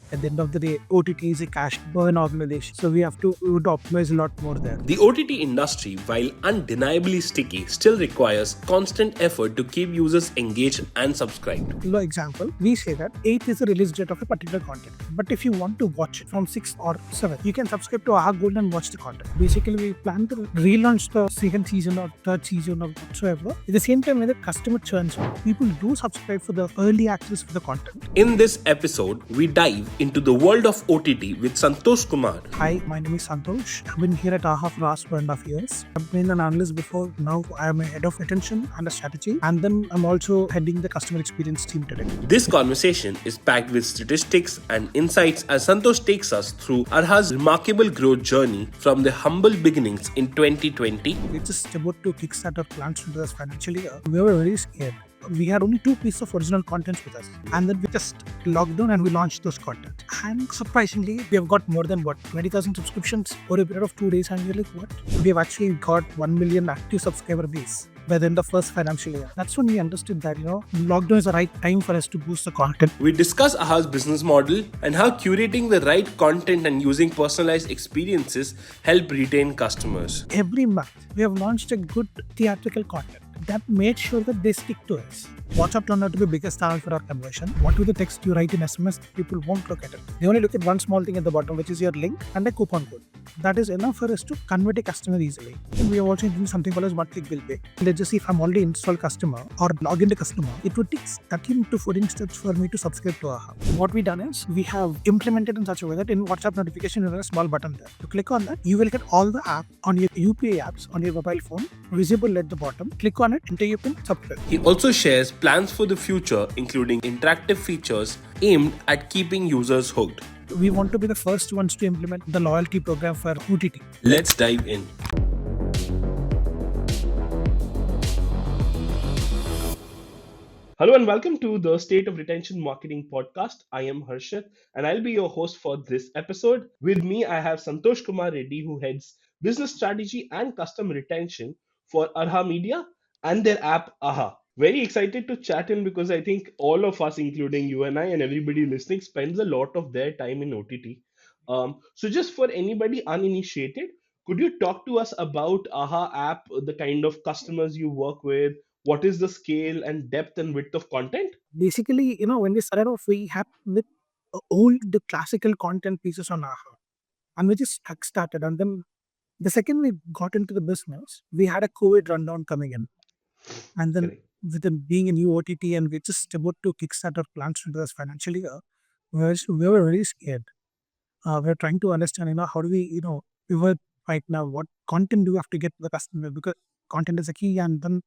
At the end of the day, OTT is a cash burn organization, so we would optimize a lot more there. The OTT industry, while undeniably sticky, still requires constant effort to keep users engaged and subscribed. For example, we say that 8th is the release date of a particular content. But if you want to watch it from 6th or 7th, you can subscribe to Aha Gold and watch the content. Basically, we plan to relaunch the second season or third season or whatsoever. At the same time, when the customer churns, people do subscribe for the early access for the content. In this episode, we dive into the world of OTT with Santhosh Kumar. Hi, my name is Santhosh. I've been here at Aha for the last 1.5 years. I've been an analyst before. Now I am a head of retention and a strategy. And then I'm also heading the customer experience team today. This conversation is packed with statistics and insights as Santhosh takes us through Arha's remarkable growth journey from the humble beginnings in 2020. We're just about to kickstart our plans into this financial year. We were very scared. We had only 2 pieces of original content with us, and then we just logged on and we launched those content. And surprisingly, we have got more than 20,000 subscriptions over a period of 2 days. And we're like, what? We have actually got 1 million active subscriber base within the first financial year. That's when we understood that lockdown is the right time for us to boost the content. We discuss Aha's business model and how curating the right content and using personalized experiences help retain customers. Every month, we have launched a good theatrical content that made sure that they stick to us. WhatsApp turned out to be the biggest channel for our conversion. What with the text you write in SMS, people won't look at it. They only look at one small thing at the bottom, which is your link and a coupon code. That is enough for us to convert a customer easily. And we are also doing something called as one click bill pay. Let's just see if I'm already installed customer or log into customer, it would take 13 to 14 steps for me to subscribe to Aha. What we done is we have implemented in such a way that in WhatsApp notification there is a small button there. You click on that, you will get all the apps on your UPI apps on your mobile phone visible at the bottom. Click on it, enter your PIN, subscribe. He also shares plans for the future, including interactive features aimed at keeping users hooked. We want to be the first ones to implement the loyalty program for OTT. Let's dive in. Hello and welcome to the State of Retention Marketing podcast. I am Harshit and I'll be your host for this episode. With me, I have Santhosh Kumar Reddy, who heads business strategy and customer retention for Arha Media and their app Aha. Very excited to chat in because I think all of us, including you and I and everybody listening, spends a lot of their time in OTT. So just for anybody uninitiated, could you talk to us about Aha app, the kind of customers you work with? What is the scale and depth and width of content? Basically, when we started off, we had with the classical content pieces on Aha. And we just started. And then the second we got into the business, we had a COVID rundown coming in. And then Correct. with them being a new OTT and we're just about to kickstart our plans into this financial year, we were very scared. We're trying to understand, how do we, pivot right now? What content do we have to get to the customer? Because content is a key. And then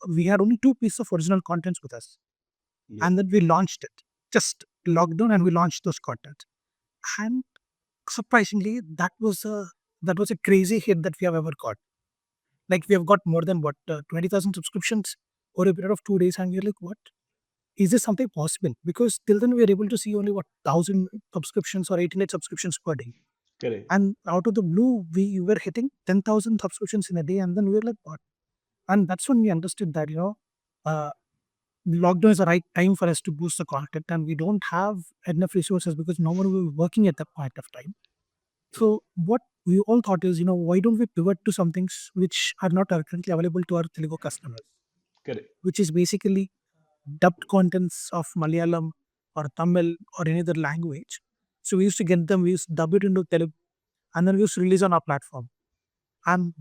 we had only 2 pieces of original contents with us. Yeah. And then we launched it. Just logged on and we launched those content. And surprisingly, that was a crazy hit that we have ever got. Like we have got more than 20,000 subscriptions over a period of 2 days, and we're like, what? Is this something possible? Because till then we were able to see only 1,000 subscriptions or 800 subscriptions per day. Correct. And out of the blue, we were hitting 10,000 subscriptions in a day, and then we were like, what? And that's when we understood that, lockdown is the right time for us to boost the content, and we don't have enough resources because no one was working at that point of time. So what we all thought is, why don't we pivot to some things which are not currently available to our Telugu customers, Correct. which is basically dubbed contents of Malayalam or Tamil or any other language. So we used to get them, we used to dub it into Telugu, and then we used to release on our platform. And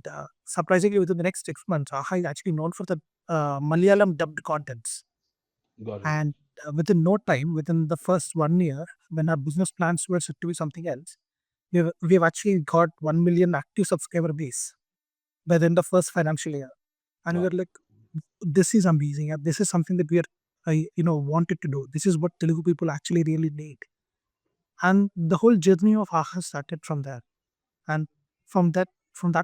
surprisingly, within the next 6 months, Aha is actually known for the Malayalam dubbed contents. Got it. And within no time, within the first 1 year, when our business plans were set to be something else, we've actually got 1 million active subscriber base within the first financial year. And we Wow. were like, this is amazing. And this is something that we are, wanted to do. This is what Telugu people actually really need. And the whole journey of Aha started from there. And from that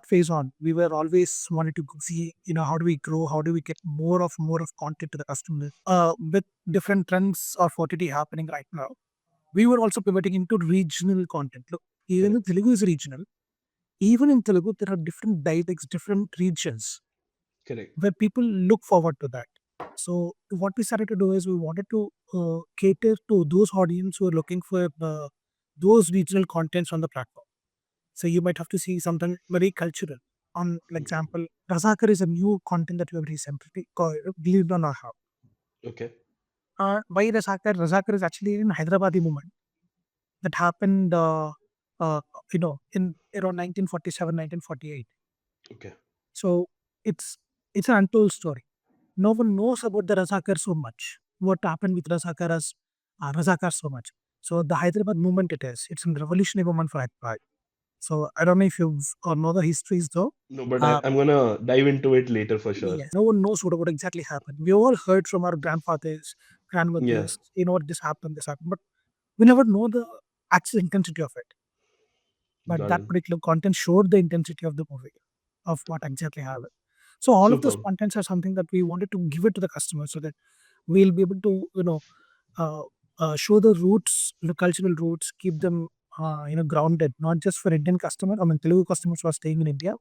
phase on, we were always wanted to see, how do we grow? How do we get more of content to the customer? With different trends of OTT happening right now, we were also pivoting into regional content. Look, even if Telugu is regional, even in Telugu, there are different dialects, different regions Correct. where people look forward to that. So what we started to do is we wanted to cater to those audience who are looking for those regional contents on the platform. So you might have to see something very cultural. On like example, Razakar is a new content that we have recently called Believe It or Not. Okay. Why Razakar? Razakar is actually in Hyderabadi movement that happened, uh, in around 1947, 1948. Okay. So it's it's an untold story. No one knows about the Razakar so much. What happened with Razakar so much. So the Hyderabad movement it is. It's a revolutionary movement for Hyderabad. So I don't know if you know the histories though. No, but Uh, I'm gonna dive into it later for sure. yes. No one knows what exactly happened. We all heard from our grandfathers, Yeah, grandmothers, what this happened, but we never know the actual intensity of it. But got that it. particular content showed the intensity of the movie, of what exactly happened. So all of those Superb. contents are something that we wanted to give it to the customer so that we'll be able to, uh, show the roots, the cultural roots, keep them, grounded, not just for Indian customer. I mean, Telugu customers who are staying in India,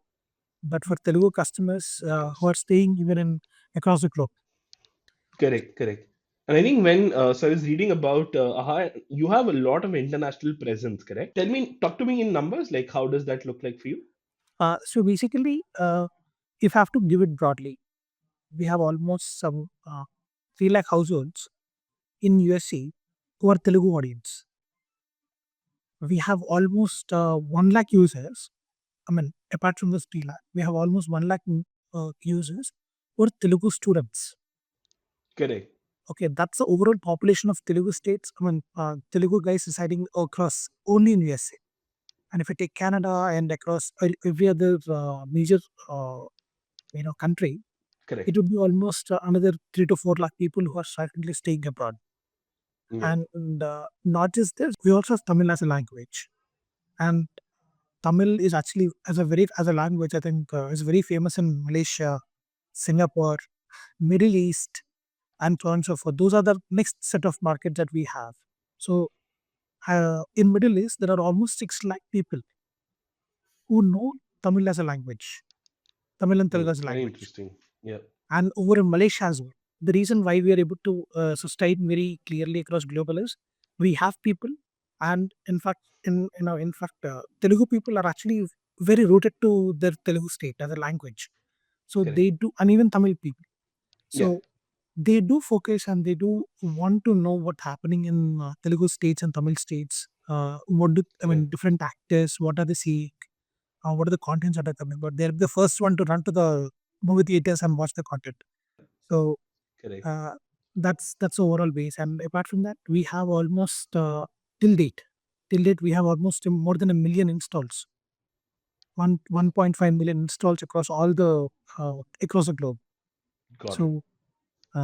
but for Telugu customers who are staying even in across the globe. Correct, correct. And I think when so I was reading about Aha, you have a lot of international presence, correct? Talk to me in numbers. Like, how does that look like for you? So basically, if I have to give it broadly, we have almost some 3 lakh households in USC who are Telugu audience. We have almost 1 lakh users. I mean, apart from this 3 lakh, we have almost 1 lakh users who are Telugu students. Correct, Okay, that's the overall population of Telugu states. I mean, Telugu guys residing across only in USA. And if you take Canada and across every other major uh, country, it correct. would be almost another 3 to 4 lakh people who are silently staying abroad. Yeah, And not just this, we also have Tamil as a language. And Tamil is actually as a language, I think is very famous in Malaysia, Singapore, Middle East, and so on and so forth. Those are the next set of markets that we have. So in Middle East, there are almost 6 lakh people who know Tamil as a language, Tamil and Telugu as a very language. interesting. Yeah, And over in Malaysia as well. The reason why we are able to sustain very clearly across global is we have people, and in fact, Telugu people are actually very rooted to their Telugu state as a language. So correct. they do, and even Tamil people. So Yeah, they do focus and they do want to know what's happening in Telugu states and Tamil states. What do I mean? correct, Different actors. What are they seeing? What are the contents that are coming? But they're the first one to run to the movie theaters and watch the content. So correct. uh, that's the overall base. And apart from that, we have almost till date, we have almost more than a million installs, 1.5 million installs across all the across the globe. Got it. So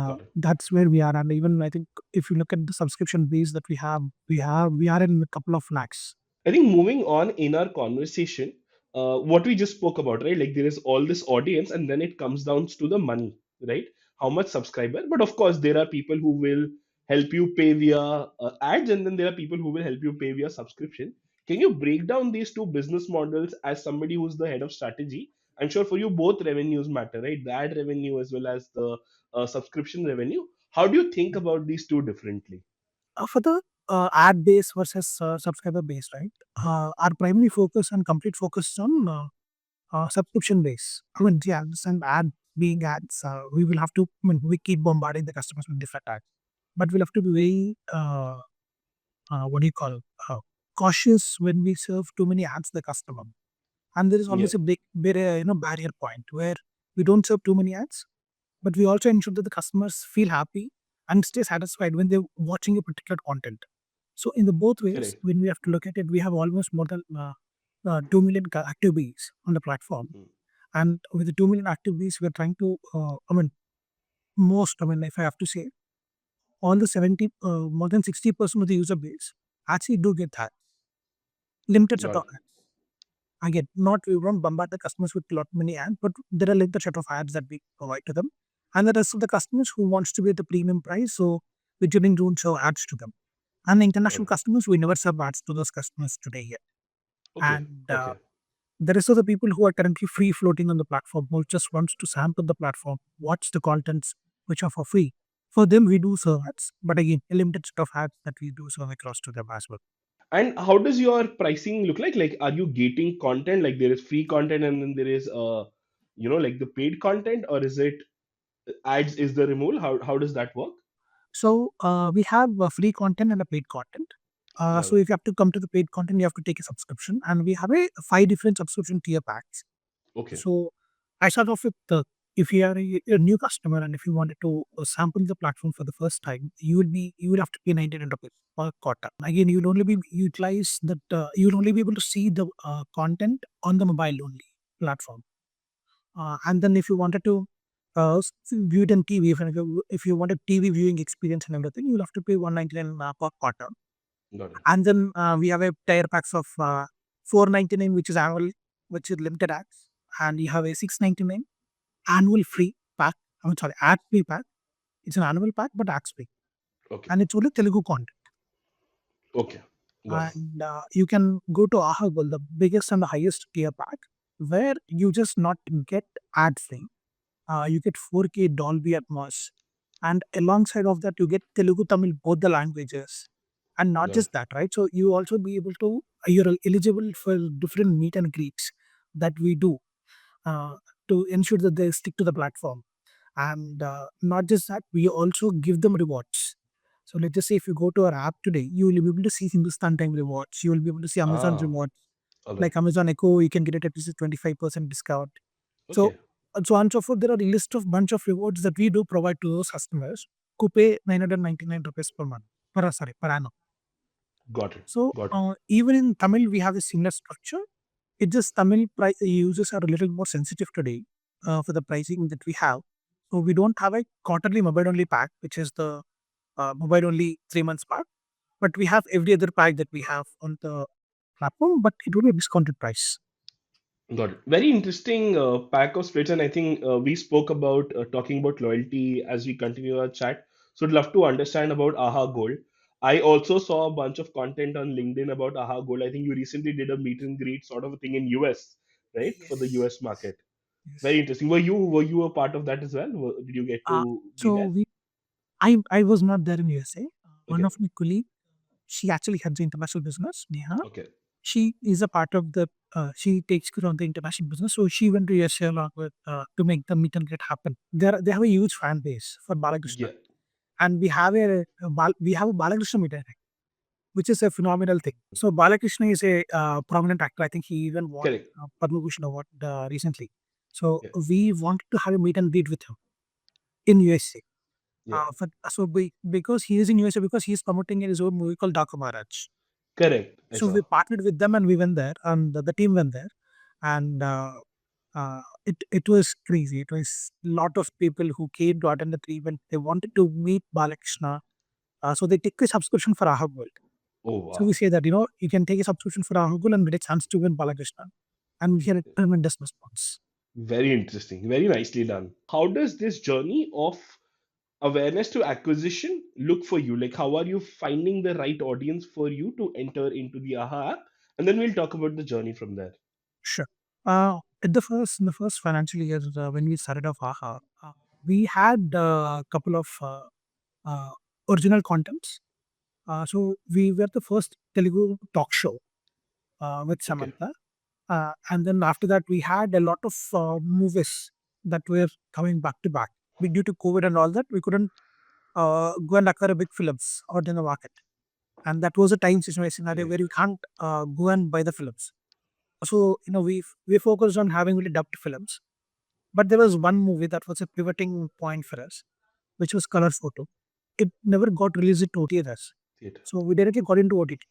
Got it. that's where we are. And even I think if you look at the subscription base that we are in a couple of lakhs. I think moving on in our conversation, what we just spoke about, right? Like there is all this audience, and then it comes down to the money, right? How much subscriber? But of course, there are people who will help you pay via ads, and then there are people who will help you pay via subscription. Can you break down these two business models as somebody who's the head of strategy? I'm sure for you both revenues matter, right? The ad revenue as well as the subscription revenue. How do you think about these two differently? For the ad base versus subscriber base, right? Our primary focus and complete focus is on subscription base. I mean, yeah, understand ad being ads. We will have to. I mean, we keep bombarding the customers with different ads, but we'll have to be very what do you call cautious when we serve too many ads to the customer. And there is Yeah, always a big barrier point where we don't serve too many ads, but we also ensure that the customers feel happy and stay satisfied when they're watching a particular content. So in the both ways, correct. when we have to look at it, we have almost more than 2 million active bees on the platform. Mm, And with the 2 million active bees, we're trying to, if I have to say, all the more than 60% of the user base actually do get that limited set got of it. ads. Again, not we won't bombard the customers with a lot many ads, but there are limited set of ads that we provide to them. And the rest of the customers who wants to be at the premium price, so we generally don't show ads to them. And the Got international it. customers, we never serve ads to those customers today yet. Okay. And Okay. the rest of the people who are currently free floating on the platform, who just wants to sample the platform, watch the contents, which are for free. For them, we do serve ads, but again, a limited set of ads that we do serve across to them as well. And how does your pricing look like? Like, are you gating content? Like, there is free content and then there is, like the paid content, or is it ads is the removal? How does that work? So we have free content and a paid content. Got So it. if you have to come to the paid content, you have to take a subscription, and we have a five different subscription tier packs. Okay. So I start off with the if you are a new customer and if you wanted to sample the platform for the first time, you will have to pay 99 rupees per quarter. Again, you'll only be utilize that you'll only be able to see the content on the mobile only platform. And then if you wanted to view it on TV, if you wanted TV viewing experience and everything, you'll have to pay 199 per quarter. Got it. And then we have a tier packs of 499, which is annual, which is limited acts, and you have a 699 annual free pack. I mean, sorry, ad free pack. It's an annual pack, but ads free, Okay. and it's only Telugu content. Okay. Got it. And you can go to Aha Gold, the biggest and the highest tier pack, where you just not get ad free. You get 4K Dolby Atmos, and alongside of that, you get Telugu, Tamil, both the languages. And not Got it. just that, right? So you also be able to you're eligible for different meet and greets that we do uh, to ensure that they stick to the platform. And not just that, we also give them rewards. So let's just say if you go to our app today, you will be able to see Hindustan Time rewards. You will be able to see Amazon Ah. rewards. All right. Like Amazon Echo, you can get it at least a 25% discount. So, Okay. so on and so forth, there are a list of bunch of rewards that we do provide to those customers who pay 999 rupees per month, per annum. Got it. So, Got it. even in Tamil, we have a similar structure. It just Tamil users are a little more sensitive today for the pricing that we have. So, we don't have a quarterly mobile only pack, which is the mobile only 3 months pack, but we have every other pack that we have on the platform, but it will be a discounted price. Got it. Very interesting pack of splits, and I think we spoke about talking about loyalty as we continue our chat. So, I'd love to understand about Aha Gold. I also saw a bunch of content on LinkedIn about Aha Gold. I think you recently did a meet and greet sort of a thing in US, right, for the Yes. US market. Very Yes. interesting. Were you a part of that as well? Did you get Uh, to be so there? we I was not there in USA. One Okay. of my colleague, she actually has the international business, Neha. Okay. She is a part of the, she takes care of the international business. So she went to USA along with, to make the meet and greet happen. They have a huge fan base for Balakrishna. Yeah. And we have a Balakrishna meet and greet, which is a phenomenal thing. So Balakrishna is a prominent actor. I think he even won Correct. Padma Bhushan Award recently. So Yeah. we wanted to have a meet and greet with him in USA. Yeah. Because he is in USA, because he is promoting his own movie called Daka Maharaj. Correct. I So saw. we partnered with them and we went there, and the team went there, and it was crazy. It was a lot of people who came to attend the event. They wanted to meet Balakrishna, so they take a subscription for Aha World. Oh So we wow. say that you can take a subscription for Aha World and get a chance to win Balakrishna, and we had a tremendous response. Very interesting. Very nicely done. How does this journey of awareness to acquisition look for you? Like, how are you finding the right audience for you to enter into the Aha app? And then we'll talk about the journey from there. Sure. In the first financial year when we started off Aha, we had a couple of uh, original contents. So we were the first Telugu talk show with Okay. Samantha, and then after that we had a lot of movies that were coming back to back. Due to COVID and all that, we couldn't go and acquire big films out in the market, and that was a time situation scenario where Correct. you can't go and buy the films. So we focused on having really dubbed films, but there was one movie that was a pivoting point for us, which was Color Photo. It never got released to OTT. Theatre. So we directly got into OTT.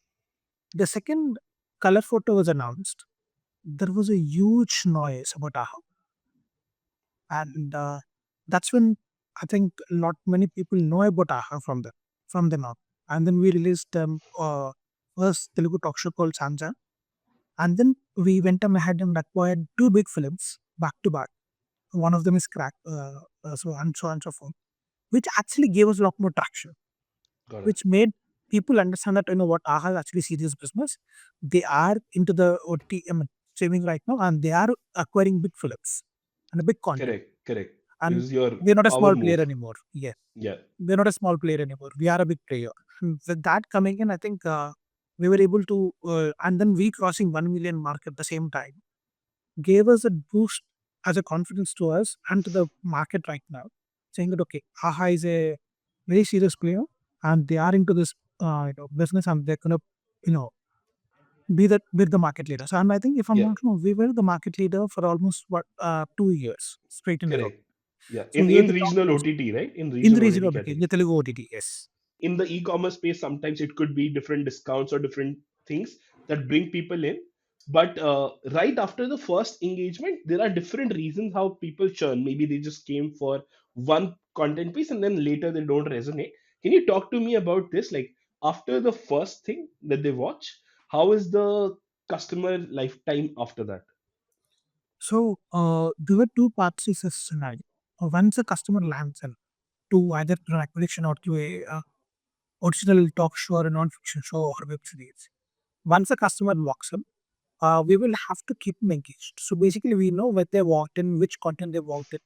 The second Color Photo was announced, there was a huge noise about Aha. And that's when I think not many people know about Aha from them on. And then we released first Telugu talk show called Sanja. And then we went ahead and acquired two big films back to back. One of them is Crack, so and so forth, which actually gave us a lot more traction, Got it. which made people understand that what Aha is actually serious business. They are into the OTT streaming right now, and they are acquiring big films and a big content. Correct. Correct. And Is your we're not a power small move. player anymore. Yes, Yeah, we're not a small player anymore. We are a big player. With that coming in, I think we were able to, and then we crossing 1 million mark at the same time gave us a boost as a confidence to us and to the market right now, saying that okay, Aha is a very serious player and they are into this business and they're gonna you know be the market leader. So and I think if I'm yeah, not wrong, we were the market leader for almost 2 years straight in a row. correct. Yeah, So we were in the top regional players OTT, right? In in the regional region OTT of the category. Telugu OTT. Yes. In the e-commerce space, sometimes it could be different discounts or different things that bring people in. But right after the first engagement, there are different reasons how people churn. Maybe they just came for one content piece and then later they don't resonate. Can you talk to me about this? Like after the first thing that they watch, how is the customer lifetime after that? So there were two parts to this scenario. Once a customer lands in to either an acquisition or to a original talk show or a non-fiction show or web series. Once a customer walks in, we will have to keep them engaged. So basically, we know where they walked in, which content they walked in,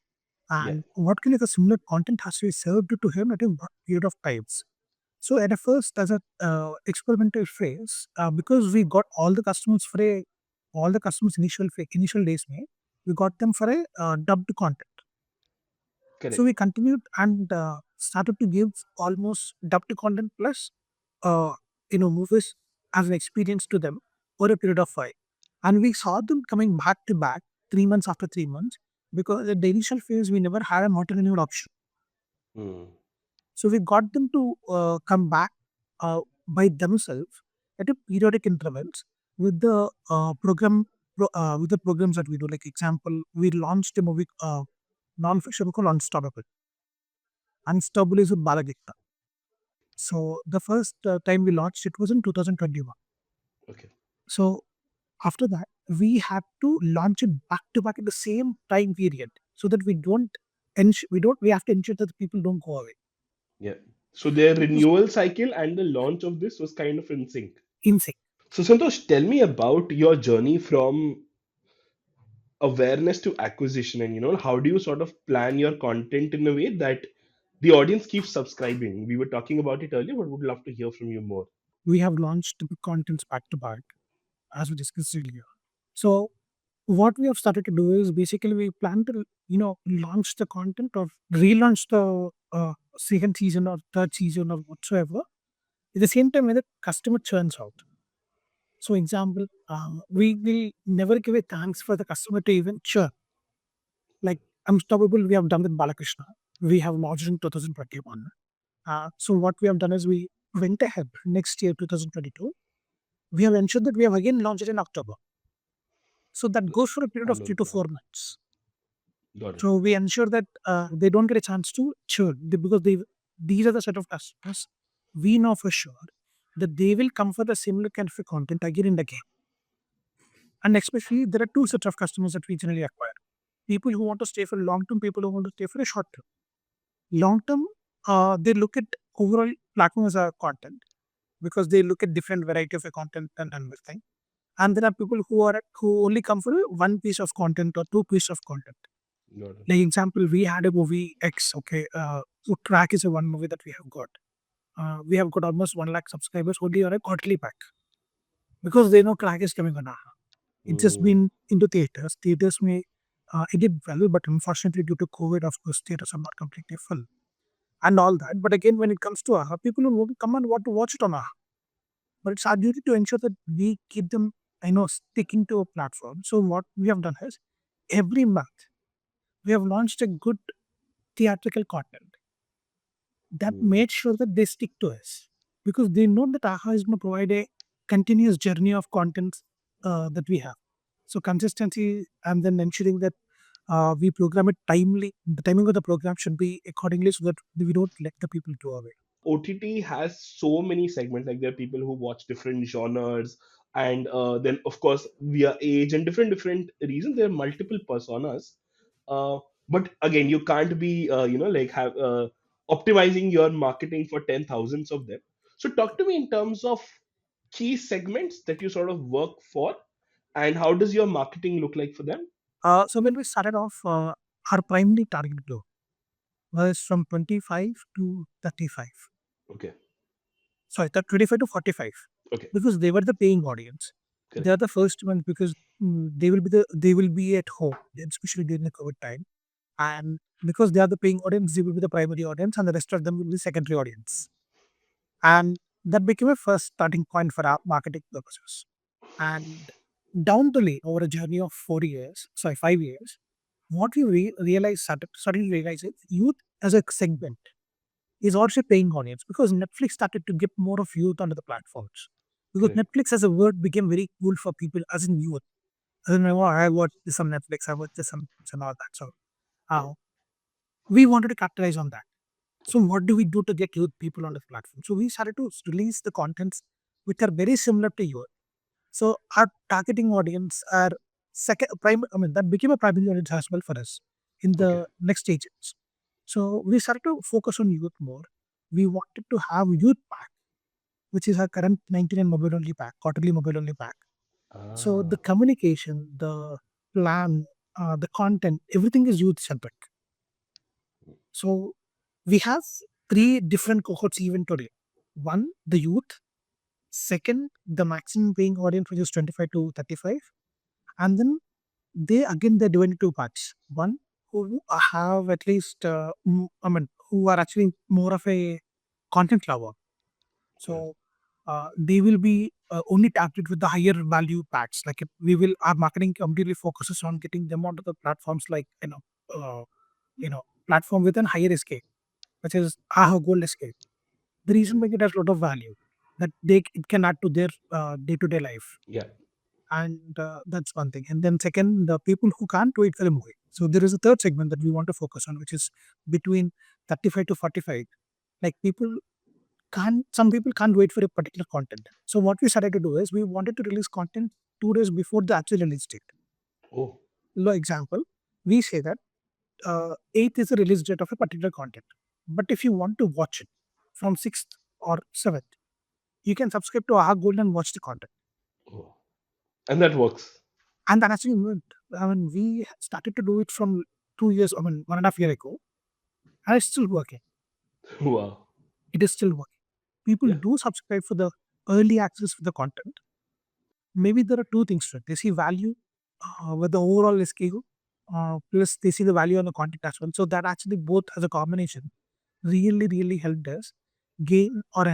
Yeah, and what kind of a similar content has to be served to him at a what period of times. So at a first, as a experimental phase, because we got all the customers for all the customers initial days, we got them for a dubbed content. So correct. we continued and started to give almost dubbed content plus, uh, movies as an experience to them over a period of 5. And we saw them coming back to back 3 months after 3 months because at the initial phase we never had an alternate option. Hmm. So we got them to come back by themselves at a periodic intervals with the with the programs that we do. Like example, we launched a movie non-fiction called Unstoppable. Unstoppable is with Balagita. So the first time we launched it was in 2021. Okay. So after that, we had to launch it back to back in the same time period so that we have to ensure that the people don't go away. Yeah. So their It was renewal cycle and the launch of this was kind of in sync. insane. So, Santosh, tell me about your journey from awareness to acquisition, and how do you sort of plan your content in a way that the audience keeps subscribing? We were talking about it earlier, but would love to hear from you more. We have launched the contents back to back as we discussed earlier. So what we have started to do is basically we plan to launch the content or relaunch the second season or third season or whatsoever at the same time when the customer churns out. So example, we will never give a thanks for the customer to even churn. Like Unstoppable, we have done with Balakrishna. We have launched in 2021. So what we have done is we went ahead next year, 2022. We have ensured that we have again launched it in October. So that goes for a period of three Follow to that. 4 months. Got it. So we ensure that they don't get a chance to churn because these are the set of customers we know for sure that they will come for the similar kind of a content again and again. And especially, there are two sets of customers that we generally acquire: people who want to stay for long term, people who want to stay for a short term. Long term, they look at overall platform as a content because they look at different variety of a content and everything. And there are people who only come for one piece of content or two piece of content. Got it. Like example, we had a movie X. Okay, so Crack is a one movie that we have got. We have got almost 1 lakh subscribers only on a quarterly pack because they know Crack is coming on. It's just Hmm. been into theaters. Theaters may it did well, but unfortunately due to COVID, of course, theaters are not completely full and all that. But again, when it comes to AHA, people will come and want to watch it on AHA. But it's our duty to ensure that we keep them, sticking to a platform. So what we have done is every month we have launched a good theatrical content that Hmm. made sure that they stick to us because they know that AHA is going to provide a continuous journey of content that we have. So consistency and then ensuring that we program it timely. The timing of the program should be accordingly so that we don't let the people go away. OTT has so many segments. Like there are people who watch different genres, and then of course via age and different reasons, there are multiple personas. Uh, but again, you can't be like have optimizing your marketing for 10,000s of them. So talk to me in terms of key segments that you sort of work for, and how does your marketing look like for them? So when we started off, our primary target group was from 25 to 35. Okay. Sorry, 25 to 45, Okay. because they were the paying audience. They Correct. are the first ones because they will be at home, especially during the COVID time, and because they are the paying audience, they will be the primary audience, and the rest of them will be secondary audience. And that became a first starting point for our marketing purposes. And down the lane, over a journey of 4 years, sorry, 5 years, what we realized, started to realize is youth as a segment is also paying audience, because Netflix started to get more of youth onto the platforms. Because Correct. Netflix as a word became very cool for people as in youth. I don't know, I watched this on Netflix, I watched this on and all that. So uh, we wanted to capitalize on that. So what do we do to get youth people on the platform? So we started to release the contents which are very similar to youth. So our targeting audience are that became a primary audience as well for us in Okay. the next stages. So we started to focus on youth more. We wanted to have youth pack, which is our current 99 mobile only pack, quarterly mobile only pack. So the Ah. communication, the plan, the content, everything is youth centric. So we have three different cohorts even today. One, the youth. Second, the maximum paying audience, which is 25 to 35. And then they're doing two parts. One, who have at least, who are actually more of a content lover. Okay. So they will be only targeted with the higher value packs. Like we will, our marketing completely focuses on getting them onto the platforms like platform with a higher escape, which is Aha Gold escape. The reason Okay. being it has a lot of value that it can add to their day to day life, Yeah. and that's one thing. And then second, the people who can't wait for a movie. So there is a third segment that we want to focus on, which is between 35 to 45. Like some people can't wait for a particular content. So what we started to do is we wanted to release content 2 days before the actual release date. Oh. For example, we say that 8th is the release date of a particular content. But if you want to watch it from 6th or 7th, you can subscribe to our Gold and watch the content. Oh. And that works. And that actually worked. I mean, we started to do it from 2 years, 1.5 year ago, and it's still working. Wow. It is still working. People Yeah. do subscribe for the early access for the content. Maybe there are two things to it. They see value with the overall SKU, plus they see the value on the content as well. So that actually both as a combination really, really helped us gain or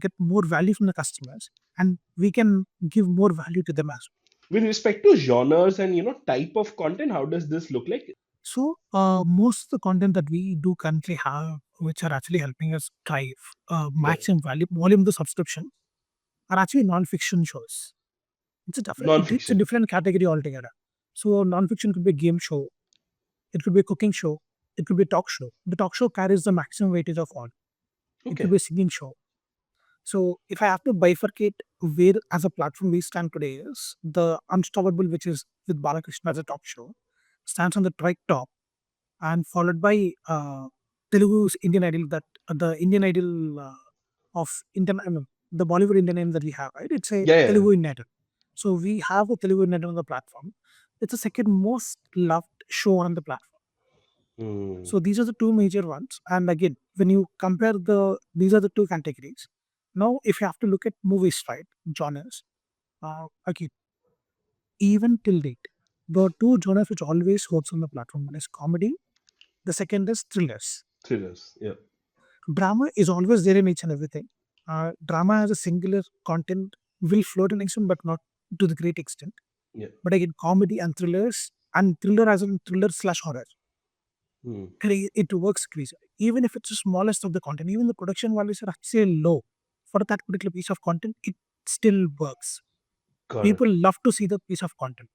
get more value from the customers, and we can give more value to them as well. With respect to genres and type of content, how does this look like? So, most of the content that we do currently have, which are actually helping us drive Correct. maximum volume the subscription, are actually non-fiction shows. It's a Non-fiction. different category altogether. So, non-fiction could be a game show, it could be a cooking show, it could be a talk show. The talk show carries the maximum weightage of all. It could Okay. be a singing show. So, if I have to bifurcate where as a platform we stand today is the Unstoppable, which is with Balakrishna as a talk show, stands on the right top, and followed by Telugu's Indian Idol, that the Indian Idol of Indian, the Bollywood Indian Idol that we have, right? It's a Yeah. Yeah. Yeah. Telugu Indian Idol. So we have a Telugu Indian Idol on the platform. It's the second most loved show on the platform. Hmm. So these are the two major ones. And again, when you compare these are the two categories. Now, if you have to look at movies, right, genres, okay, even till date, the two genres which always works on the platform, one is comedy, the second is thrillers. Thrillers. Yeah. Drama is always there in each and everything. Drama as a singular content will float in action, but not to the great extent. Yeah. But again, comedy and thriller as in thriller slash horror, Hmm. it works crazy. Even if it's the smallest of the content, even the production values are actually low for that particular piece of content, it still works. Got it. People love to see the piece of content.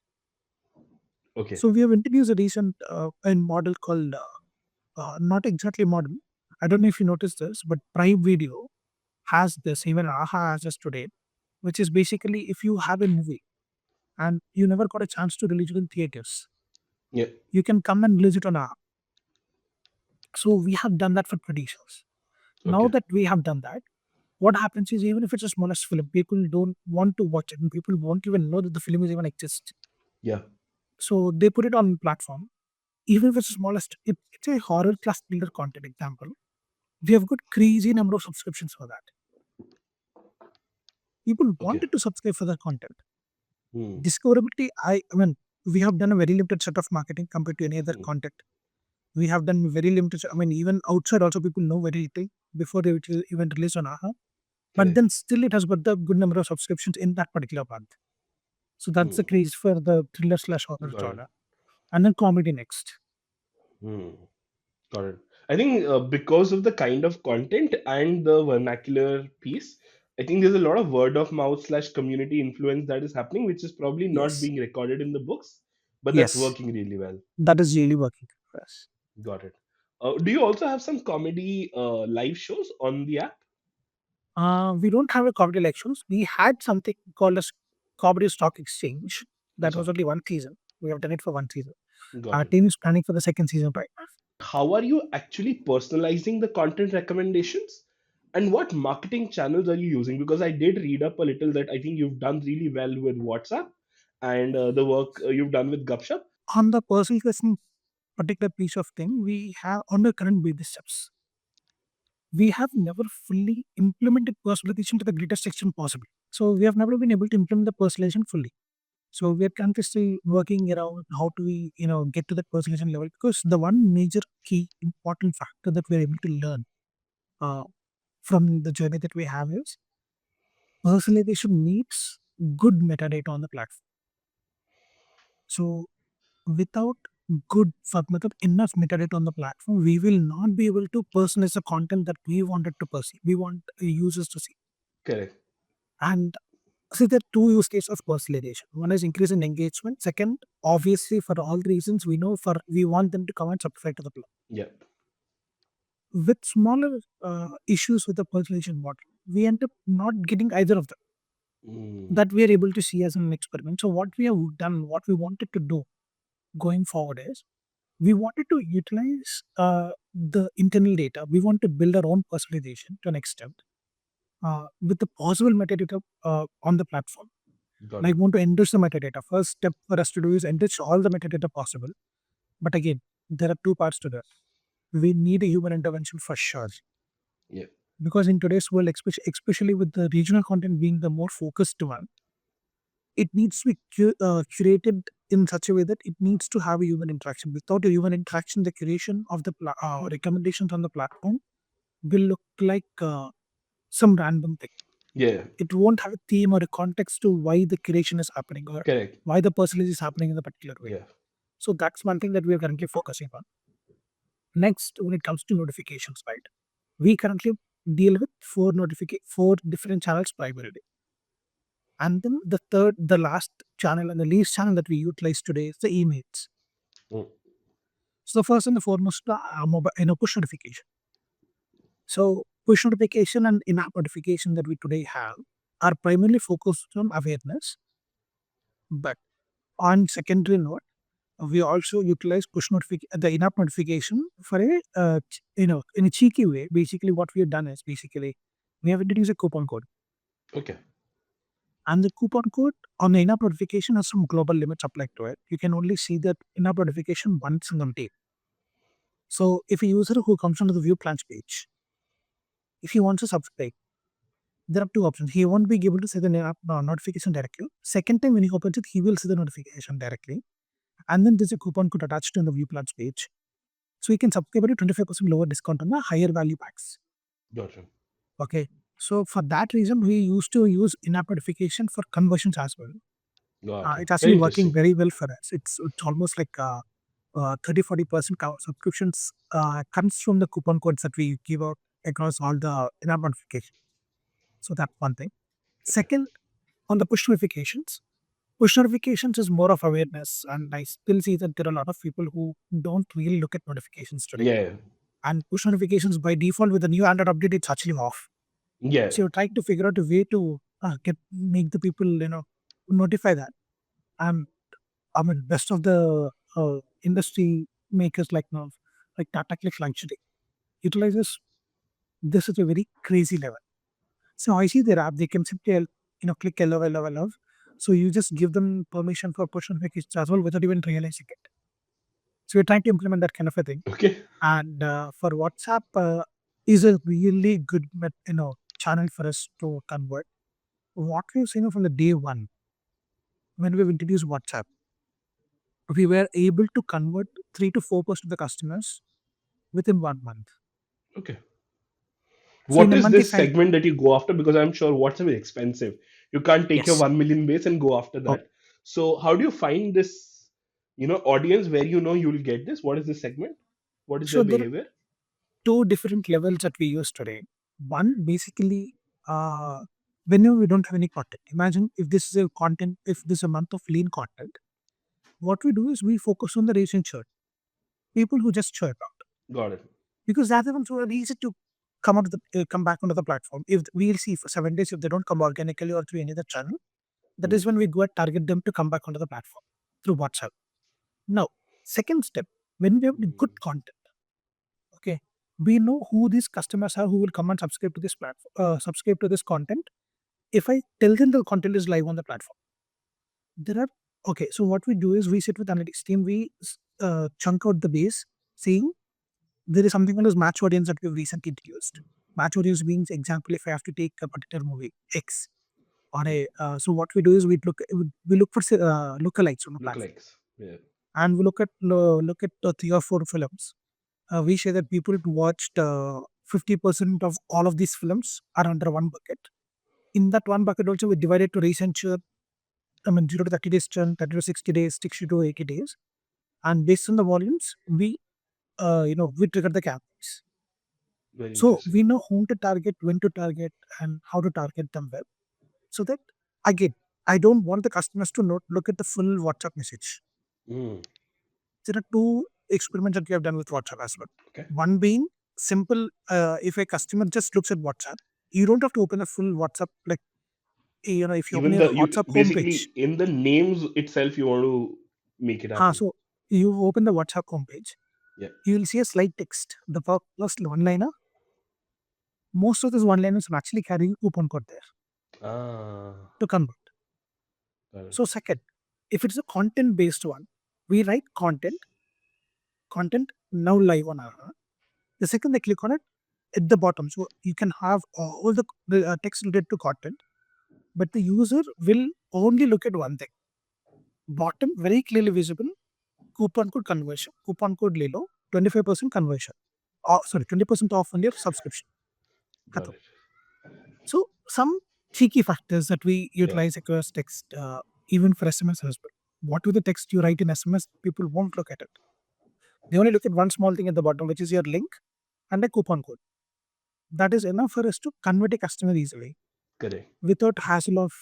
Okay. So we have introduced a recent a model called not exactly model. I don't know if you noticed this, but Prime Video has this, even Aha has this today, which is basically if you have a movie and you never got a chance to release it in theaters, Yeah. you can come and release it on Aha. So we have done that for producers. Now Okay. that we have done that, what happens is even if it's a smallest film, people don't want to watch it and people won't even know that the film is even exist. Yeah. So they put it on platform. even if it's the smallest, it's a horror class builder content example. We have got crazy number of subscriptions for that. People Okay. wanted to subscribe for that content. Hmm. Discoverability, I mean, we have done a very limited set of marketing compared to any other Hmm. content. We have done very limited. I mean, even outside also people know very little before they will even release on Aha. But Correct. then still it has got the good number of subscriptions in that particular month. So that's the Hmm. craze for the thriller slash horror Got it. genre. And then comedy next. Hmm. Got it. I think because of the kind of content and the vernacular piece, I think there's a lot of word of mouth slash community influence that is happening, which is probably not Yes. being recorded in the books, but that's Yes. working really well. That is really working for us. Got it. Do you also have some comedy live shows on the app? We don't have a comedy elections. We had something called as Comedy Stock Exchange. That Achha, was only one season. We have done it for one season. got Our it. team is planning for the second season right now. How are you actually personalizing the content recommendations? And what marketing channels are you using? Because I did read up a little that I think you've done really well with WhatsApp and the work you've done with Gupshup. On the personalization particular piece of thing, we have on the current baby steps. We have never fully implemented personalization to the greatest extent possible. So we have never been able to implement the personalization fully. So we are currently still working around how to we, get to that personalization level, because the one major key important factor that we're able to learn uh, from the journey that we have is personalization needs good metadata on the platform. So without without enough metadata on the platform, we will not be able to personalize the content that we wanted to perceive. We want users to see. Correct. And see, there are two use cases of personalization. One is increase in engagement. Second, obviously, for all the reasons we know, for we want them to come and subscribe to the platform. Yeah. With smaller issues with the personalization model, we end up not getting either of them. Mm, That we are able to see as an experiment. So what we have done, what we wanted to do going forward is we wanted to utilize the internal data. We want to build our own personalization to an extent with the possible metadata on the platform. got Like, it. want to enrich the metadata. First step for us to do is enrich all the metadata possible. But again, there are two parts to that. We need a human intervention for sure. Yeah. Because in today's world, especially with the regional content being the more focused one, it needs to be curated in such a way that it needs to have a human interaction. Without a human interaction, the curation of the recommendations on the platform will look like some random thing. Yeah. It won't have a theme or a context to why the curation is happening or Correct. why the personalization is happening in a particular way. Yeah. So that's one thing that we are currently focusing on. Next, when it comes to notifications, right? We currently deal with four different channels primarily. And then the last channel and the least channel that we utilize today is the emails. Mm, So first and the foremost, the push notification. So push notification and in-app notification that we today have are primarily focused on awareness. But on secondary note, we also utilize the in-app notification for a in a cheeky way. Basically, what we have done is basically we have introduced a coupon code, okay. and the coupon code on the in-app notification has some global limits applied to it. You can only see that in-app notification once in a day. So if a user who comes onto the view plans page, if he wants to subscribe, there are two options. He won't be able to see the in-app notification directly. Second time when he opens it, he will see the notification directly. And then there's a coupon code attached to the view plans page. So you can subscribe at a 25% lower discount on the higher value packs. Gotcha. Okay. So for that reason, we used to use in-app notification for conversions as well. Gotcha. It's actually Very working interesting. very well for us. It's almost like 30-40% subscriptions comes from the coupon codes that we give out across all the in-app notifications. So that's one thing. Okay. Second, on the push notifications is more of awareness, and I still see that there are a lot of people who don't really look at notifications today. Yeah. And push notifications by default with the new Android update, it's actually off. Yeah. So you're trying to figure out a way to make the people notify that. And I mean, best of the industry makers like Tata Click Luxury utilizes this at a very crazy level. So I see their app, they can simply click love. So you just give them permission for push notifications as well without even realizing it. So we're trying to implement that kind of a thing. Okay. And for WhatsApp is a really good channel for us to convert. What we've seen from the day one when we've introduced WhatsApp, we were able to convert 3 to 4% of the customers within 1 month. Okay. So in What a is month, if this I segment that you go after? Because I'm sure WhatsApp is expensive. You can't take your yes, 1 million base and go after oh, that. So how do you find this, audience where you will get this? What is this segment? What is their so there are behavior? two different levels that we use today. One basically, whenever we don't have any content. Imagine if this is a content, if this is a month of lean content, what we do is we focus on the recent churn, people who just churn out, Got it. because they're the ones who are easy to come back onto the platform. If we'll see for 7 days, if they don't come organically or through any other channel, that Hmm. is when we go and target them to come back onto the platform through WhatsApp. Now, second step, when we have the good content, okay, we know who these customers are who will come and subscribe to this platform, subscribe to this content. If I tell them the content is live on the platform, there are okay. So what we do is we sit with analytics team, we chunk out the base, saying there is something called as match audience that we've recently introduced. Match audience means, example, if I have to take a particular movie X or a so what we do is we look for lookalikes on the platform, Lookalikes. Yeah. and we look at 3 or 4 films. We say that people who watched 50% of all of these films are under one bucket. In that one bucket also we divide it to recent churn, I mean 0 to 30 days churn, 30 to 60 days, 60 to 80 days. And based on the volumes, we trigger the campaigns. Very So interesting. we know whom to target, when to target, and how to target them well. So that again, I don't want the customers to not look at the full WhatsApp message. Hmm. There are two experiments that we have done with WhatsApp as well. Okay. One being simple, if a customer just looks at WhatsApp, you don't have to open a full WhatsApp, like, if you open Even your the you WhatsApp basically homepage. in the names itself you want to make it happen. So you open the WhatsApp homepage, Yeah. you will see a slide text. The first one liner, most of those one liners are actually carrying coupon code there Ah. to convert. Got it. So second, if it's a content based one, we write content now live on Aha. The second they click on it, at the bottom, so you can have all the text related to content, but the user will only look at one thing. Bottom, very clearly visible, coupon code conversion, coupon code Lilo, 25% conversion. 20% off on your subscription. Got Khatam. it. So some cheeky factors that we Yeah. utilize across text, even for SMS as well. What do the text you write in SMS? People won't look at it. They only look at one small thing at the bottom, which is your link and a coupon code. That is enough for us to convert a customer easily Correct. without hassle of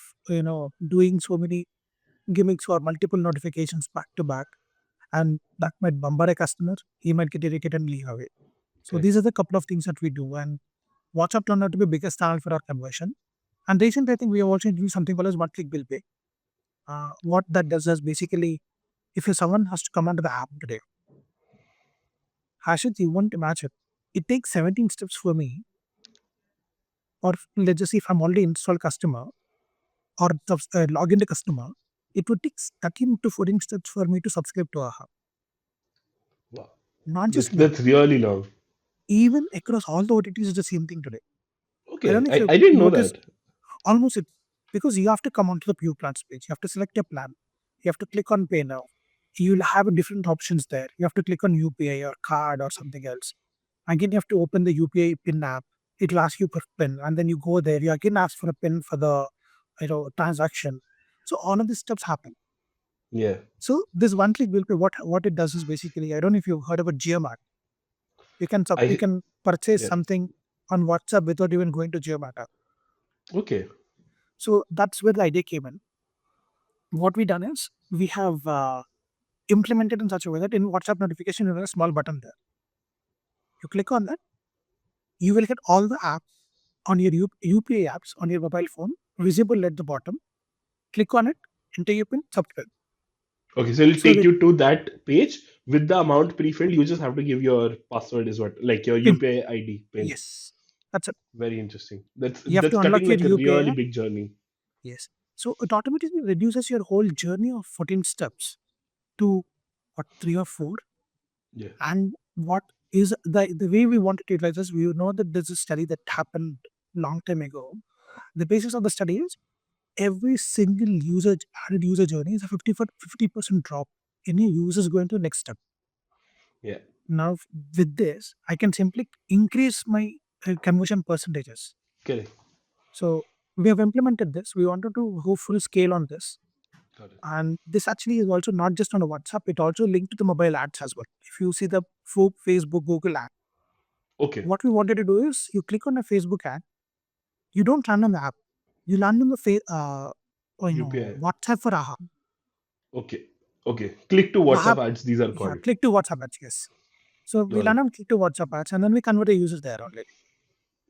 doing so many gimmicks or multiple notifications back to back, and that might bumper a customer. He might get irritated and leave away. So Correct. these are the couple of things that we do, and WhatsApp turned out to be biggest channel for our conversion. And recently, I think we are also doing something called as one click bill pay. What that does is basically, if someone has to come onto the app today, Hashit, you won't imagine. It takes 17 steps for me, or let's just say if I'm already installed customer or log into customer, it would take 13 to 14 steps for me to subscribe to Aha. Wow. Not That's just me, that's really long. even across all the OTTs is the same thing today. I don't Okay. know if I, you I didn't know notice, that. almost it, because you have to come onto the Pure Plans page. You have to select your plan. You have to click on Pay Now. You'll have different options there. You have to click on UPI or card or something else. Again, you have to open the UPI PIN app. It'll ask you for PIN, and then you go there. You again ask for a PIN for the transaction. So all of these steps happen. Yeah. So this one click bill pay, what it does is basically, I don't know if you've heard about GeoMart. You I can purchase yeah. something on WhatsApp without even going to GeoMart. Okay. So that's where the idea came in. What we done is we have implemented in such a way that in WhatsApp notification, there is a small button there. You click on that, you will get all the apps on your UPI apps on your mobile phone visible at the bottom. Click on it, enter your PIN, subscribe. Okay. So it'll So take the you to that page with the amount pre-filled. You just have to give your password is what like your PIN, UPI ID pin. yes, that's it. Very interesting. That's You have that's to unlock cutting your like a UPI really app. big journey. Yes. So it automatically reduces your whole journey of 14 steps to what, 3 or 4. Yeah. And what is the way we want to utilize this? We know that there's a study that happened long time ago. The basis of the study is every single user added user journey is a 50% drop in your users going to the next step. Yeah. Now, with this, I can simply increase my conversion percentages. Correct. So we have implemented this. We wanted to go full scale on this. Got it. And this actually is also not just on a WhatsApp, it also linked to the mobile ads as well. If you see the Facebook, Google ad, Okay. what we wanted to do is you click on a Facebook ad, you don't run on the app, you land on the UPI. WhatsApp for Aha. Okay. Okay. Click to Aha, WhatsApp ads. These are yeah, called. click to WhatsApp ads, yes. So we Got land it. on click to WhatsApp ads and then we convert the users there only.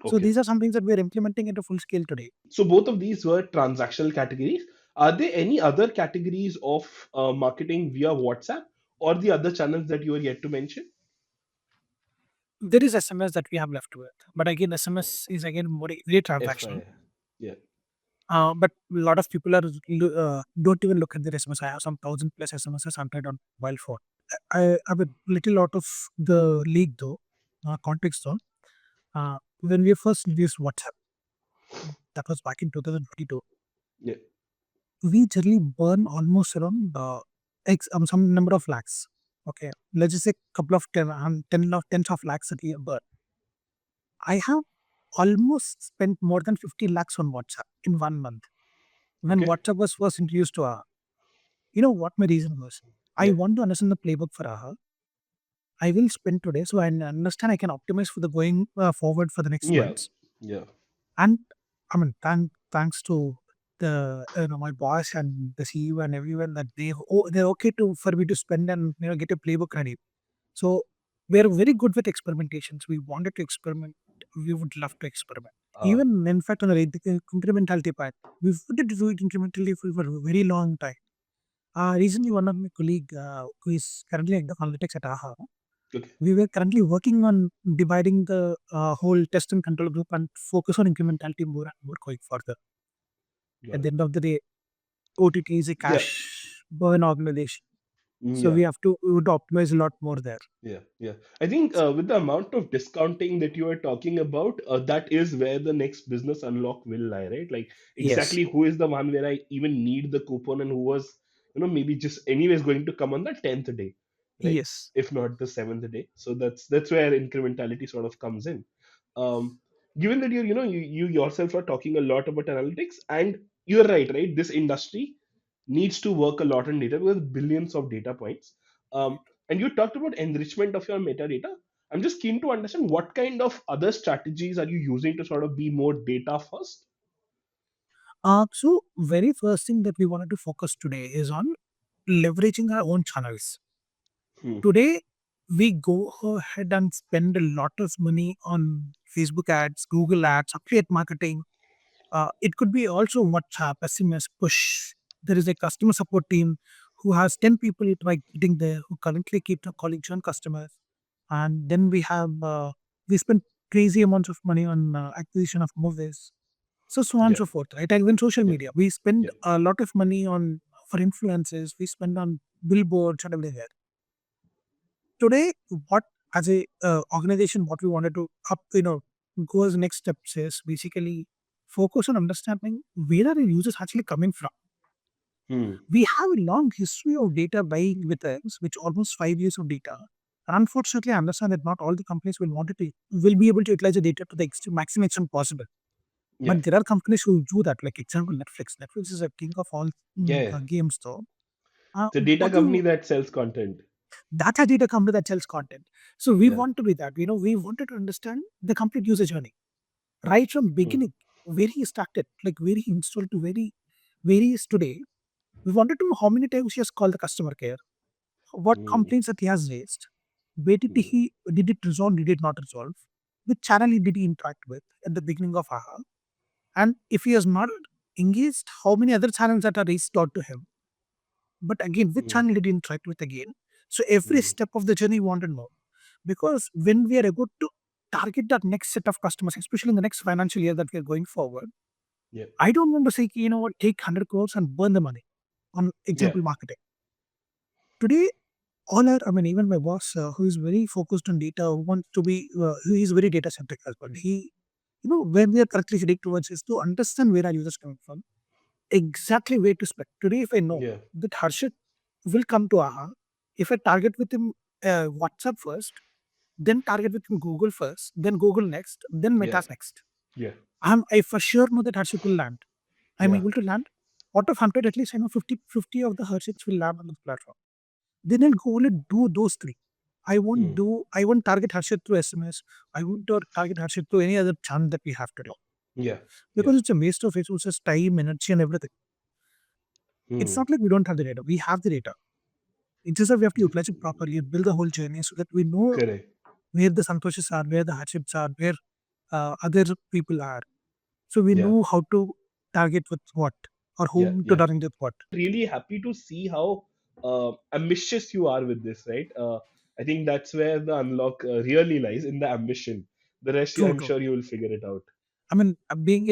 So Okay. these are some things that we're implementing into full scale today. So both of these were transactional categories. Are there any other categories of marketing via WhatsApp or the other channels that you are yet to mention? There is SMS that we have left with, but again, SMS is again more very transactional. FI. Yeah. But a lot of people don't even look at their SMS. I have some 1,000 plus SMSs unread on mobile phone. I'm a little out of the league though, context though. When we first used WhatsApp, that was back in 2022, Yeah. we generally burn almost around some number of lakhs. Okay, let's just say couple of 10 of tens of lakhs a year burn. I have almost spent more than 50 lakhs on WhatsApp in 1 month. When Okay. WhatsApp was first introduced to our, you know what my reason was? I Yeah. want to understand the playbook for Aha. I will spend today, so I understand I can optimize for the going forward for the next Yeah. months. Yeah. And I mean, thanks to the my boss and the CEO and everyone that they're okay to for me to spend and get a playbook ready. So we're very good with experimentations. We wanted to experiment. We would love to experiment. Uh, Even in fact, on the incrementality part, we wanted to do it incrementally for a very long time. Recently, one of my colleague who is currently at the analytics at AHA, okay. we were currently working on dividing the whole test and control group and focus on incrementality more and more going further. Got At the it. end of the day, OTT is a Yeah. cash burn organization. So Yeah. we would optimize a lot more there. Yeah, yeah. I think with the amount of discounting that you are talking about, that is where the next business unlock will lie, right? Like Yes. exactly who is the one where I even need the coupon and who was, maybe just anyways going to come on the 10th day, right? Yes. If not the seventh day. So that's where incrementality sort of comes in. Um, Given that you yourself are talking a lot about analytics, and you're right? This industry needs to work a lot on data with billions of data points. And you talked about enrichment of your metadata. I'm just keen to understand what kind of other strategies are you using to sort of be more data first? So very first thing that we wanted to focus today is on leveraging our own channels. Hmm. Today, we go ahead and spend a lot of money on Facebook ads, Google ads, affiliate marketing. It could be also WhatsApp, SMS, push. There is a customer support team who has 10 people writing there who currently keep calling Churn customers. And then we spend crazy amounts of money on acquisition of movies. So on and Yeah, so forth, right? And even social yeah, media. We spend yeah. a lot of money on for influencers. We spend on billboards and everything. Today, what as a organization, what we wanted to go as next steps is basically focus on understanding where are the users actually coming from. Hmm. We have a long history of data buying with us, which almost 5 years of data. And unfortunately, I understand that not all the companies will be able to utilize the data to the maximum extent possible. Yeah, But there are companies who do that, like example Netflix. Netflix is a king of all yeah, yeah. games, though. It's a data What company you that sells content. Data data company that sells content. So we Yeah. want to be that. We wanted to understand the complete user journey right from Hmm. beginning, where he started, like where he installed to where he is today. We wanted to know how many times he has called the customer care, what Hmm. complaints that he has raised, where Hmm. did it resolve, did it not resolve, which channel did he interact with at the beginning of AHA, and if he has not engaged, how many other channels that are reached out to him. But again, which Hmm. channel did he interact with again? So every Hmm. step of the journey we want to know. Because when we are able to target that next set of customers, especially in the next financial year that we are going forward, Yeah. I don't want to say, what, take 100 crores and burn the money on Yeah. example marketing. Today, all our, I mean, even my boss, who is very focused on data, who wants to be, he is very data centric as well. He, when we are correctly heading towards is to understand where our users coming from, exactly where to spend. Today, if I know Yeah. that Harshit will come to Aha, if I target with him WhatsApp first, then target with him Google first, then Google next, then Yeah. Meta's next. Yeah. I for sure know that Harshit will land. I'm Yeah. able to land. Out of 100, at least I know 50 of the Harshits will land on the platform. Then I'll go only do those three. Hmm. I won't target Harshit through SMS. I won't target Harshit through any other channel that we have today. Yeah. Yeah. Because it's a waste of resources, time, energy, and everything. It's Hmm. not like we don't have the data. We have the data. It's just that we have to utilize it properly and build the whole journey so that we know Correct. where the Santoshes are, where the Harshits are, where other people are. So we Yeah. know how to target with what or Yeah. whom to Yeah. target with what. Really happy to see how ambitious you are with this, right? I think that's where the unlock really lies in the ambition. The rest, True, I'm true. sure you will figure it out. I mean, being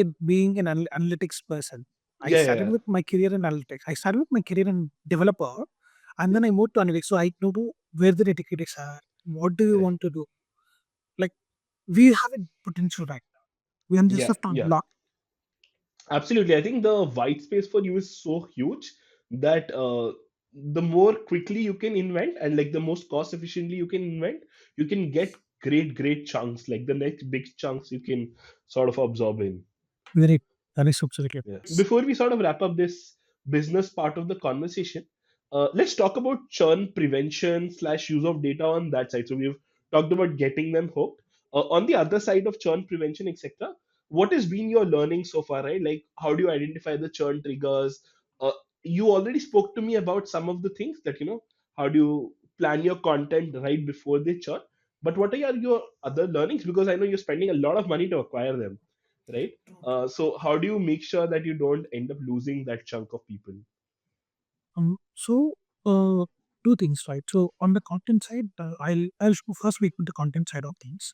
an analytics person, I Yeah. Yeah. started Yeah. with my career in analytics. I started with my career in developer, and then I moved to analytics. So I know where the data critics are. What do you Correct. want to do? Like we have a potential right now. We are just Yeah. have to Yeah. unlock. Absolutely. I think the white space for you is so huge that the more quickly you can invent and like the most cost efficiently you can invent, you can get great chunks, like the next big chunks you can sort of absorb in. Very, that is absolutely. Yeah. Before we sort of wrap up this business part of the conversation, let's talk about churn prevention slash use of data on that side. So we've talked about getting them hooked. On the other side of churn prevention, etc., what has been your learning so far, right? Like, how do you identify the churn triggers? Uh, you already spoke to me about some of the things that, how do you plan your content right before they churn? But what are your other learnings? Because I know you're spending a lot of money to acquire them, right? So how do you make sure that you don't end up losing that chunk of people? So uh, two things, right? So on the content side, I'll first speak with the content side of things.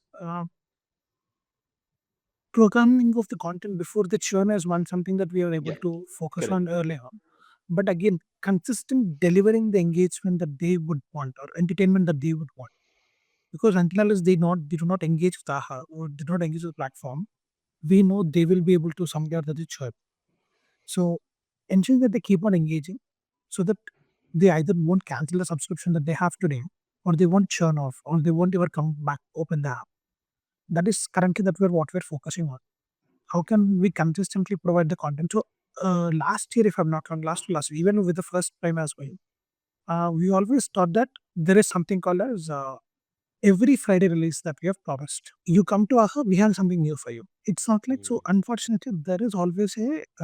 Programming of the content before the churn is one something that we are able Yeah, to focus correct. on earlier. But again, consistent delivering the engagement that they would want or entertainment that they would want. Because until unless they do not engage with AHA or do not engage with the platform, we know they will be able to somewhere that it's churn. So ensuring that they keep on engaging so that they either won't cancel the subscription that they have today or they won't churn off or they won't ever come back open the app. That is currently that we're what we're focusing on. How can we consistently provide the content? So last year, if I'm not wrong, last year, even with the first time as well, we always thought that there is something called as every Friday release that we have promised. You come to Aha, we have something new for you. It's not like so. Mm, Unfortunately, there is always a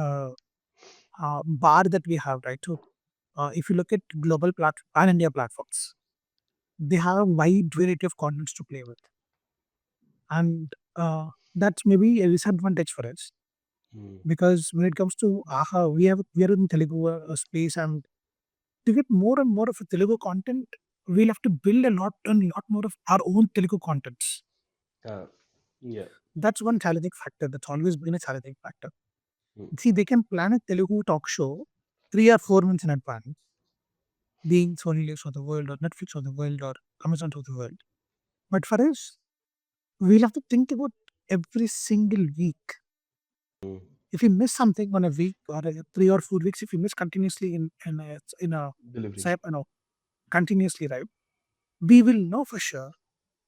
bar that we have, right? So if you look at global pan India platforms, they have a wide variety of contents to play with, and that's maybe a disadvantage for us mm, because when it comes to AHA, we are in Telugu space, and to get more and more of a Telugu content, we'll have to build a lot more of our own Telugu contents. uh, yeah. That's one challenging factor. That's always been a challenging factor. Mm, See, they can plan a Telugu talk show 3 or 4 months in advance, being Sony Lives of the world or Netflix of the world or Amazon of the world. But for us, we'll have to think about every single week. mm. If you miss something on a week or 3 or 4 weeks, if you miss continuously in a Delivery. say, continuously, right, we will know for sure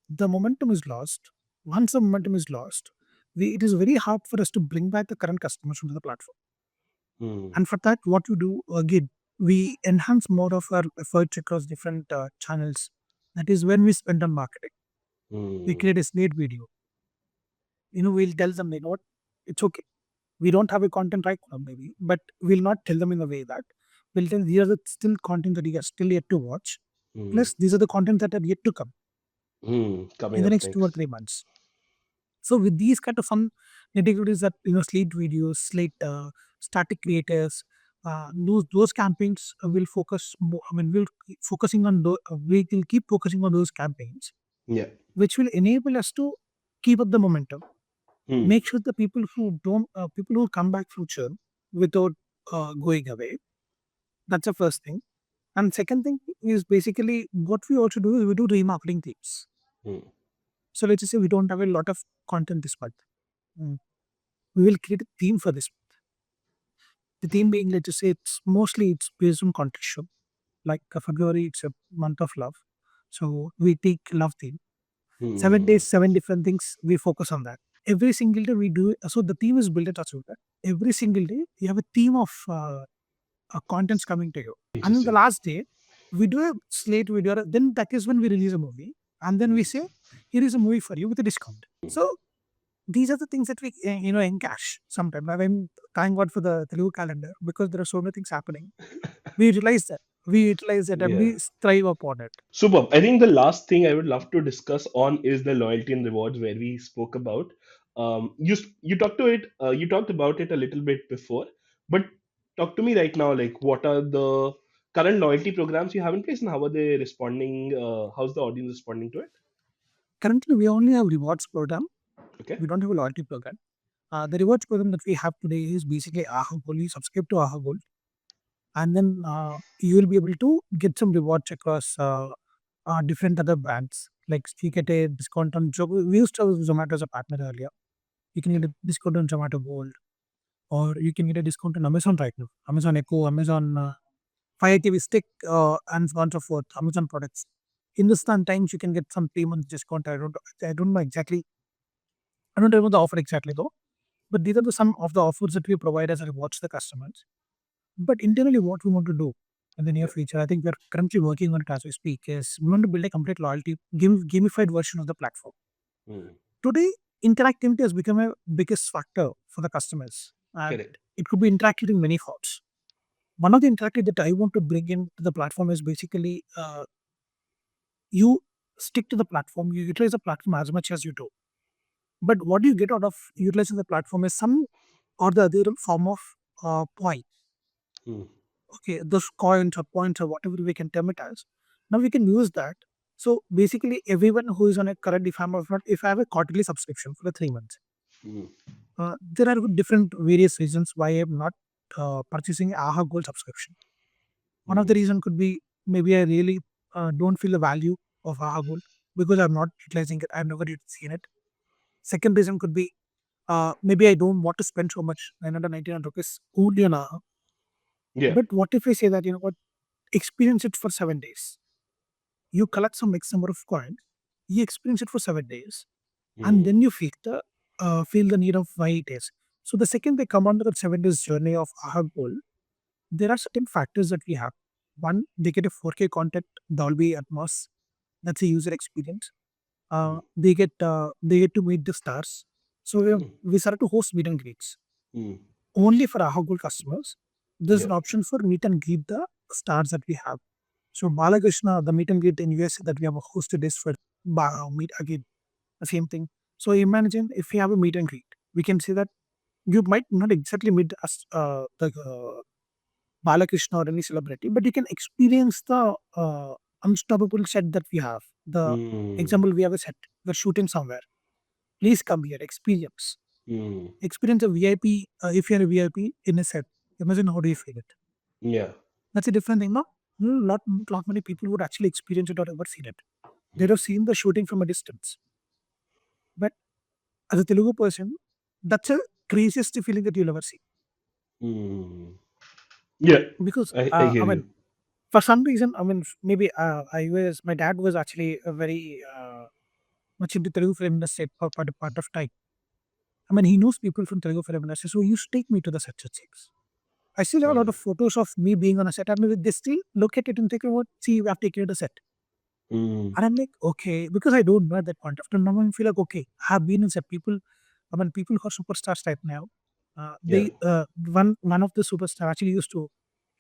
the momentum is lost. Once the momentum is lost, it is very hard for us to bring back the current customers onto the platform. Mm, And for that, what we do again, we enhance more of our efforts across different channels. That is when we spend on marketing. We mm, create a slate video. We'll tell them, what, it's okay. We don't have a content right now, maybe, but we'll not tell them in a way that we'll tell these are the still content that you are still yet to watch. mm, Plus, these are the content that are yet to come coming in the up next two or next. three months. So with these kind of some nitty-gritties that slate videos, slate static creators, those campaigns will focus more. I mean, we will keep focusing on those campaigns, Yeah. which will enable us to keep up the momentum. Mm, Make sure the people who come back future without going away. That's the first thing. And second thing is basically what we also do is we do remarketing teams. Hmm. So let's just say we don't have a lot of content this month. Mm. We will create a theme for this. The theme being, let's just say, it's based on contextual. Like February, it's a month of love. So we take love theme. 7 days, Hmm. 7 different things. We focus on that. Every single day we do. So the theme is built at touch with that. Every single day you have a theme of contents coming to you. And in the Interesting. last day, we do a slate video. Then that is when we release a movie. And then we Hmm. say, here is a movie for you with a discount. So these are the things that we encash sometimes. I mean, thank God for the Telugu calendar because there are so many things happening. We realize that. We utilize that and Yeah. we strive upon it. Super. I think the last thing I would love to discuss on is the loyalty and rewards, where we spoke about. You talked to it. You talked about it a little bit before, but talk to me right now. Like, what are the current loyalty programs you have in place, and how are they responding? How's the audience responding to it? Currently, we only have rewards program. Okay. We don't have a loyalty program. The rewards program that we have today is basically Aha Gold. You subscribe to Aha Gold, and then you will be able to get some rewards across different other brands. Like you get a discount on we used to have Zomato as a partner earlier. You can get a discount on Zomato Gold, or you can get a discount on Amazon right now. Amazon Echo, Amazon Fire TV Stick, and so on and so forth. Amazon products. Hindustan Times, you can get some 3 months discount. I don't know exactly. I don't remember the offer exactly though. But these are some of the offers that we provide as a rewards to the customers. But internally, what we want to do in the near Yeah. future, I think we're currently working on it as we speak, is we want to build a complete loyalty, gamified version of the platform. Hmm. Today, interactivity has become a biggest factor for the customers, and Correct. it could be interacted in many forms. One of the interactive that I want to bring into the platform is basically you stick to the platform, you utilize the platform as much as you do. But what do you get out of utilizing the platform is some or the other form of point. Hmm. Okay, those coins or points or whatever we can term it as. Now we can use that. So basically, everyone who is on a current, if I have a quarterly subscription for the 3 months, Hmm. there are different various reasons why I'm not purchasing AHA Gold subscription. One of Hmm. the reason could be maybe I really don't feel the value of AHA Gold because I'm not utilizing it. I've never seen it. Second reason could be maybe I don't want to spend so much 999 rupees only on AHA. Yeah. But what if I say that, what, experience it for 7 days? You collect some X number of coin, you experience it for 7 days, and Hmm. then you feel the need of why it is. So the second they come on to the 7 days journey of AHA Gold, there are certain factors that we have. One, they get a 4K content, Dolby Atmos. That's a user experience. Hmm. They get to meet the stars. So Hmm. we started to host meet and greets Hmm. only for AHA Gold customers. There's Yeah. an option for meet and greet the stars that we have. So Balakrishna, the meet and greet in US that we have hosted is for meet again, the same thing. So imagine if we have a meet and greet, we can say that you might not exactly meet us, the Balakrishna or any celebrity, but you can experience the unstoppable set that we have. The Hmm. example, we have a set, we're shooting somewhere. Please come here, experience. Hmm. Experience a VIP, if you're a VIP in a set. Imagine how do you feel it. Yeah. That's a different thing, no? Not many people would actually experience it or ever seen it. They'd have seen the shooting from a distance. But as a Telugu person, that's a craziest feeling that you'll ever see. Hmm. Yeah. Because, I hear I mean, you. for some reason, I mean, maybe my dad was actually a very much into Telugu film industry for part of time. I mean, he knows people from Telugu film industry, so he used to take me to the sets of things. I still have a lot Uh, of photos of me being on a set. I mean, they still look at it and think about, see, we have taken it a set. mm, And I'm like, okay, because I don't know at that point of time. Now I feel like, okay, I have been in set. People who are superstars right now, yeah. one of the superstars actually used to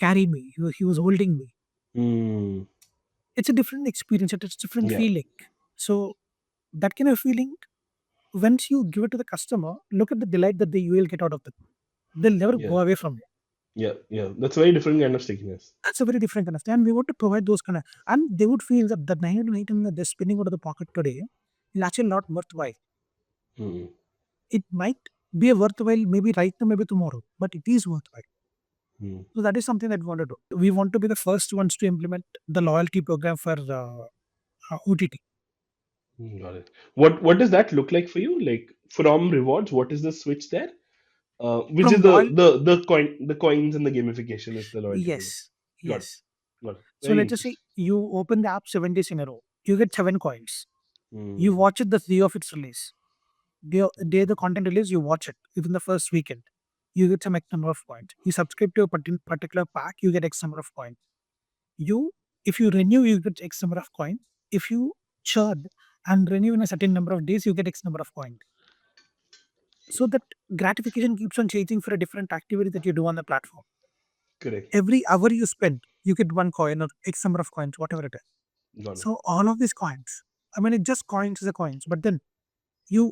carry me. He was holding me. Mm, It's a different experience. It's a different yeah. feeling. So that kind of feeling, once you give it to the customer, look at the delight that you will get out of it. They'll never Yeah. go away from it. Yeah. Yeah. That's a very different kind of stickiness. That's a very different kind of thing. And we want to provide those kind of, and they would feel that the 9 that they're spending out of the pocket today is actually not worthwhile. Mm, It might be a worthwhile maybe right now, maybe tomorrow, but it is worthwhile. Hmm. So that is something that we want to do. We want to be the first ones to implement the loyalty program for OTT. Got it. What does that look like for you? Like from rewards, what is the switch there? Which is From loyal, the coins and the gamification is the loyalty program. yes, Got it. yes. Got it. So Very let's just say interesting. you open the app 7 days in a row. You get 7 coins. You Hmm. watch it the day of its release. Day the content release, you watch it within the first weekend. You get some X number of points. You subscribe to a particular pack, you get X number of points. You, if you renew, you get X number of coins. If you churn and renew in a certain number of days, you get X number of coins. So that gratification keeps on changing for a different activity that you do on the platform. Correct. Every hour you spend, you get 1 coin or X number of coins, whatever it is. Got it. So all of these coins, I mean, it just coins is a coins, but then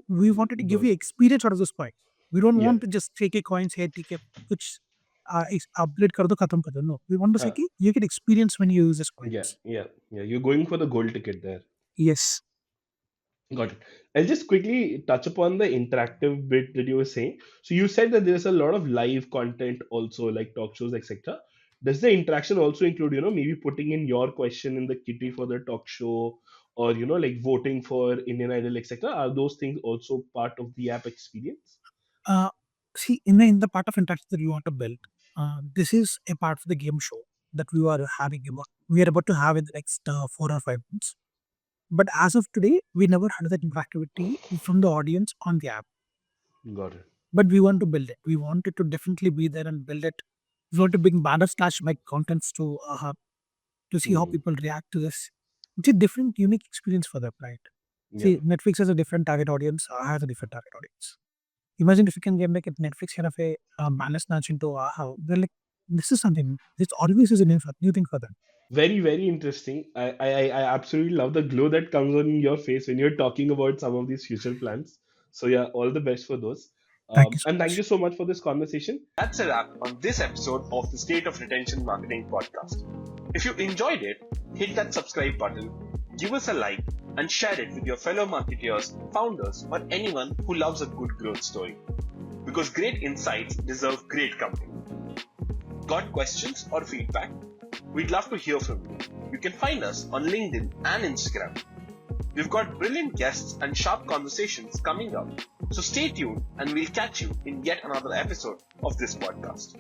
we wanted to give you Those. experience out of this coin. We don't Yeah. want to just take a coins here, take a which upgrade kar do, khatam kar do. No, we want to say Uh, कि you get experience when you use this yeah. coins. Yeah. Yeah. You're going for the gold ticket there. Yes. Got it. I'll just quickly touch upon the interactive bit that you were saying. So you said that there's a lot of live content also, like talk shows, etc. Does the interaction also include, maybe putting in your question in the kitty for the talk show, or like voting for Indian Idol, etc.? Are those things also part of the app experience? Uh, See, in the part of interaction that we want to build, this is a part of the game show that we are about to have in the next 4 or 5 months. But as of today, we never had that interactivity from the audience on the app. Got it. But we want to build it. We want it to definitely be there and build it. We want to bring banner slash mic contents to see how Hmm. people react to this. It's a different, unique experience for them, right? Yeah. See, Netflix has a different target audience. Has a different target audience. Imagine if you can get like a Netflix kind of a banner snatch into Aha. They're like, this is something. This always is a new thing for them. Very, very interesting. I absolutely love the glow that comes on your face when you're talking about some of these future plans. So yeah, all the best for those. Thank you so And thank much. you so much for this conversation. That's a wrap on this episode of the State of Retention Marketing podcast. If you enjoyed it, hit that subscribe button, give us a like, and share it with your fellow marketeers, founders, or anyone who loves a good growth story. Because great insights deserve great company. Got questions or feedback? We'd love to hear from you. You can find us on LinkedIn and Instagram. We've got brilliant guests and sharp conversations coming up. So stay tuned and we'll catch you in yet another episode of this podcast.